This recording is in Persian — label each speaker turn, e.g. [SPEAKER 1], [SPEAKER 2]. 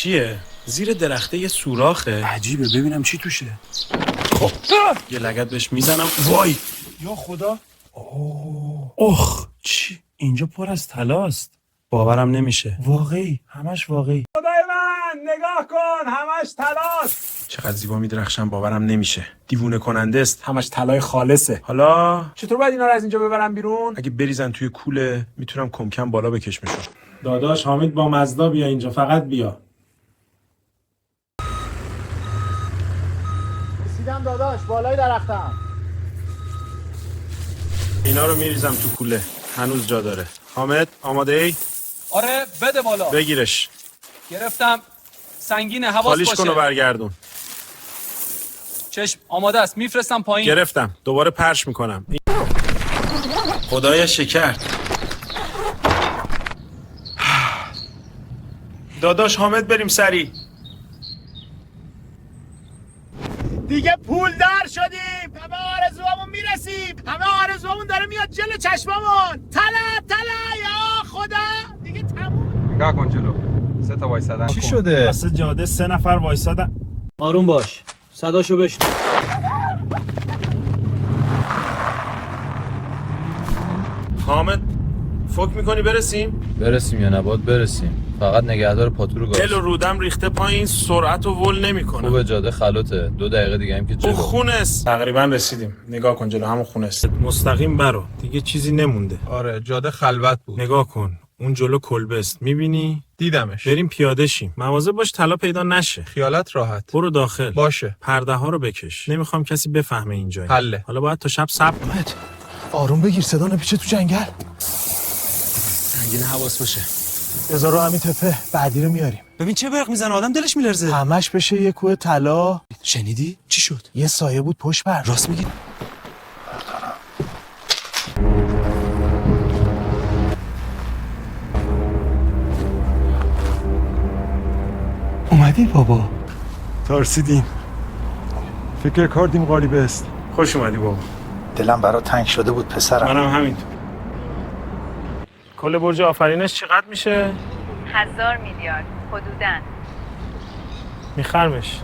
[SPEAKER 1] چیه؟ زیر درخته یه سوراخه.
[SPEAKER 2] عجیبه، ببینم چی توشه.
[SPEAKER 1] خب یه لگد بهش میزنم. وای
[SPEAKER 2] یا خدا. اوه چی؟ اینجا پر از طلاست.
[SPEAKER 1] باورم نمیشه.
[SPEAKER 2] واقعی، همش واقعی. خدای من نگاه کن، همش طلاست.
[SPEAKER 1] چقدر زیبا میدرخشن، باورم نمیشه. دیوونه کننده است. همش طلای خالصه. حالا
[SPEAKER 2] چطور باید اینا رو از اینجا ببرم بیرون؟
[SPEAKER 1] اگه بریزن توی کوله میتونم کمکم بالا بکشمشون.
[SPEAKER 2] داداش حامد با مزدا بیا اینجا، فقط بیا.
[SPEAKER 3] رسیدم داداش، بالای درختم.
[SPEAKER 1] اینا رو میریزم تو کوله. هنوز جا داره. حامد آماده ای؟
[SPEAKER 4] آره بده بالا.
[SPEAKER 1] بگیرش.
[SPEAKER 4] گرفتم. سنگینه، حواس
[SPEAKER 1] خالیش
[SPEAKER 4] باشه.
[SPEAKER 1] کن و برگردون.
[SPEAKER 4] چشم آماده است، میفرستم پایین.
[SPEAKER 1] گرفتم. دوباره پرش میکنم. خدایا شکر. داداش حامد بریم سری.
[SPEAKER 3] دیگه پول دار شدیم، همه آرزوامون میرسیم، همه آرزوامون داره میاد جلو چشممون. طلا یا خدا، دیگه تموم.
[SPEAKER 5] نگاه کن جلو، 3 تا وایسادن.
[SPEAKER 2] چی شده؟ واسه جاده 3 نفر وایسادن.
[SPEAKER 4] آروم باش، صداشو بشنو.
[SPEAKER 1] حامد فکر میکنی برسیم؟
[SPEAKER 6] برسیم یا نباید برسیم. فقط نگهدار پاتو رو
[SPEAKER 1] دل و رودم ریخته پایین، سرعت و ول نمیکنه.
[SPEAKER 6] خوبه جاده خلوته. 2 دقیقه دیگه هم که
[SPEAKER 1] او
[SPEAKER 6] جلو.
[SPEAKER 1] خونه است. تقریبا رسیدیم. نگاه کن جلو همون خونه است. مستقیم برو. دیگه چیزی نمونده.
[SPEAKER 5] آره جاده خلوت بود.
[SPEAKER 1] نگاه کن. اون جلو کلبه است. میبینی؟
[SPEAKER 5] دیدمش.
[SPEAKER 1] بریم پیاده شیم. مواظب باش طلا پیدا نشه.
[SPEAKER 5] خیالت راحت.
[SPEAKER 1] برو داخل.
[SPEAKER 5] باشه.
[SPEAKER 1] پرده ها رو بکش. نمیخوام کسی بفهمه اینجایی.
[SPEAKER 5] حله.
[SPEAKER 1] حالا باید تا شب صبر کنیم.
[SPEAKER 3] آروم بگیر، صدا نپیچه تو جنگل.
[SPEAKER 1] سنگین حواس باشه.
[SPEAKER 3] بذار رو همین تپه، بعدی رو میاریم.
[SPEAKER 2] ببین چه برق میزنه، آدم دلش میلرزه.
[SPEAKER 3] همش بشه یه کوه طلا.
[SPEAKER 2] شنیدی؟ چی شد؟
[SPEAKER 3] یه سایه بود پشت بر.
[SPEAKER 2] راست میگی؟
[SPEAKER 3] اومدی بابا؟
[SPEAKER 7] ترسیدیم، فکر کردیم غریبه است.
[SPEAKER 1] خوش اومدی بابا.
[SPEAKER 3] دلم برا تنگ شده بود پسرم.
[SPEAKER 1] منم همینطور. کل برج آفرینش چقدر میشه؟
[SPEAKER 8] 1000 میلیارد حدوداً.
[SPEAKER 1] میخرمش.